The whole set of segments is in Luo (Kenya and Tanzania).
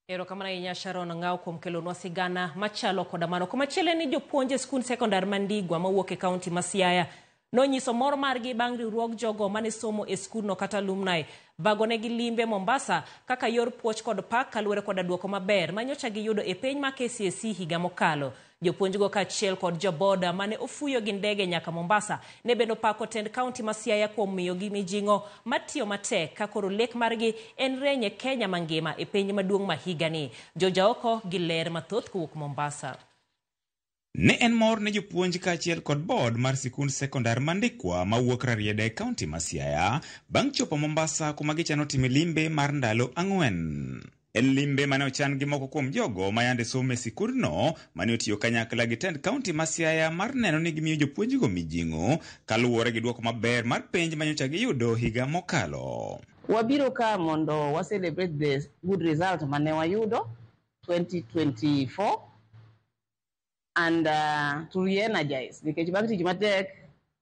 Ero kamana inya Sharon ngao kuom kelonwa sigana machalo koda mano. Komachielo ni jopuonje skul sekondar Mandigwa mawuok e kaunti ma Siaya nonyiso mor margi bang' riwruog jogo mane somo e skul no kata alumni bagonegi limbe Mombasa kaka yor puoch kod pak kaluwore koda duoko maber manyocha giyudo e penj ma KCSE higa mokalo. Jopuonjgo kaachiel kod joboda mane ofuyo gi ndege nyaka Mombasa ne beno pako tend kaunti ma Siaya kuom miyogi mijing'o matiyo matek ka koro lek margi en renye Kenya mangima e penj maduong' ma higani. Jojaoko gi ler mathoth kowuok Mombasa. Ne en mor ne jopuonj kaachiel kod board mar sikund sekondar Mandikwa mawuok Rarieda e kaunti ma Siaya bang' chopo Mombasa kuma gichano timo limbe mar ndalo 4. En limbe mane ochan gi moko kuom jogo mayande somo e sikundno mane otiyo kanyakla gi tend kaunti ma Siaya mar neno ni gimiyo jopuonjgo mijing'o kaluwore gi duoko maber mar penj manyocha giyudo higa mokalo. Wabiro ka mondo wa celebrate the good result mane wayudo 2024 and to re-energize nikech bang' tich matek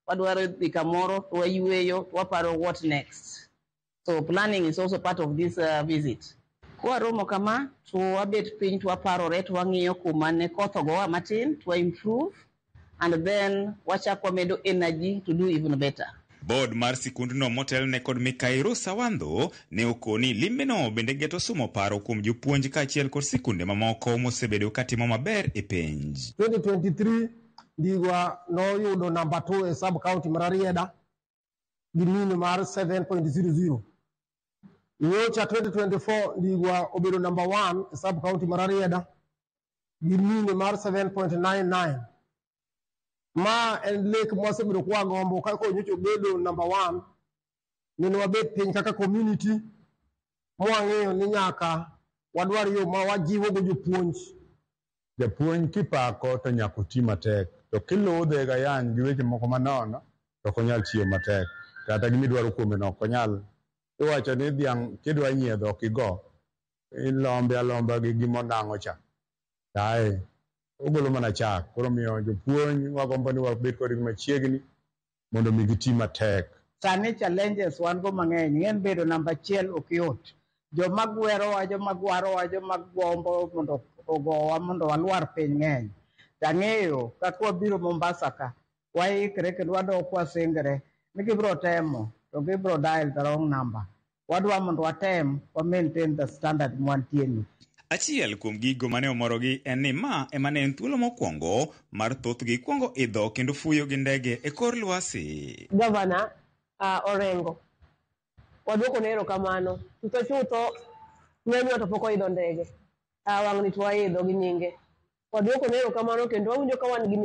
wadwaro dhi kamoro wayueyo waparo what next. So planning is also part of this visit. Kwa romo kama to wabet piny to waparore to wang'iyo kuma ne koth ogowa matin to improve and then wachak wamedo energy to do even better. Board mar sikundno motel ne kod Mikairo Sawandho ne okoni limbeno bende geto somo paro kuom jopuonj kaachiel kod sikunde mamoko mosebedo katimo maber e penj. 2023 Ndigwa noyudo number 2 e sub county mar Rarieda gi mean mar 7.00. Nyocha 2024 Ndigwa obedo number 1 e sub county mar Rarieda gi mean mar 7.99. Ma en lek mwasebedo kwa gombo kako nyocho bedo number 1 nino wabet piny kaka community mwang'eyo ni nyaka wadwar yo ma wajiwo go jopuonj. Japuonj kipako to nyaka oti matek to kiludhe ga yan gi weche moko manono to konyal chiyo matek kata gimidwaro kuome no konyal. Iwacho ni dhiang' kidwa nyiedho kigo ilombe alomba gi gimonang'o cha tae ogolo mana chak koro miyo jopuonj wagombo ni wabet kodgi machiegni mondo mi giti matek. Sani challenges wan go mang'eny ng'en bedo namba 1 ok yot. Joma gwerowa, joma gwarowa, joma gombo mondo ogowa mondo walwar piny ng'eny. Tang'eyo kaka wabiro Mombasa ka waikre kendo wadok wasingre ni gibiro temo to gibiro dial the wrong number. Wadwa mondo watem wa maintain the standard mwantieni. Achiel kuom gigo mane omorogi en ni ma emane en thuolo mokwongo mar thothgi kwongo idho kendo fuyo gi ndege e kor lwasi. Governor Orengo wadwoko nero kamano chutho ng'enywa to pok oidho ndege wang'ni to waidho gi nyinge wadwoko nero kamano kendo wawinjo ka wan gi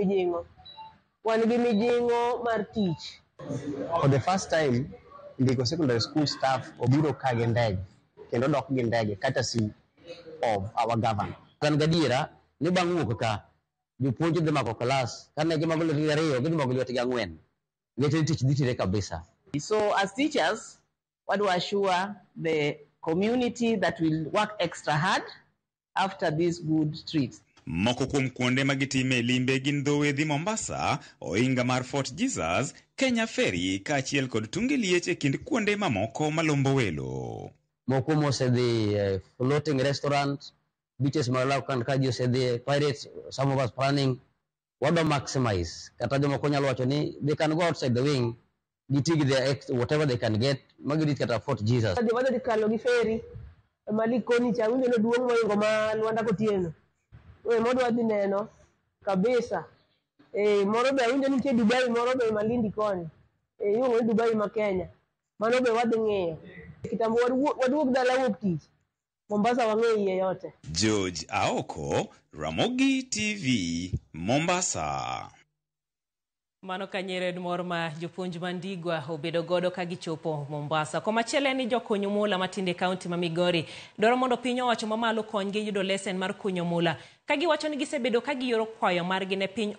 mijing'o mar tich. For the first time Ndigo secondary school staff obiro ka gi ndege kendo dok gi ndege courtesy of our governor. Kan gadiera ni bang' wuok ka jopuonj dhi mako class kane gimago lwetgi 2 gidhi mako lwetgi 4 ng'eche tich dhi tire kabisa. So as teachers wadwa assure the community that will work extra hard after these good treats. Moko kuom kuonde magitime limbe gin dho wedhi Mombasa, oinga mar Fort Jesus, Kenya Ferry kaachiel kod tunge liech e kind kuonde mamoko malombo welo. Moko mosedhi floating restaurant, beaches malaw kan kaji osedhi pirates, some of us planning wado maximize kata jomoko nyalo wacho ni they can go outside the wing gitigi their whatever they can get magirit kata Fort Jesus. Wadhi dikalo gi ferry malikoni cha winjo no duong' moingo ma Luanda Kotieno modwa dhi neno kabisa. Moro be winjo nitie Dubai, moro be Malindi koni yugo ni Dubai ma Kenya mano be wadhi ng'iyo kitambo waduog dala wuok tich Mombasa wang'e yote. George Aoko, Ramogi TV, Mombasa. Mano kanyere mor ma jopuonj Mandigwa obedo godo ka gichopo Mombasa. Komachielo ni jokunyo mula matinde kaunti ma Migori dwaro mondo piny owacho mamalo konygi yudo lesen mar kunyo mula. Ka giwacho ni gisebedo ka giyoro kwayo margi ne piny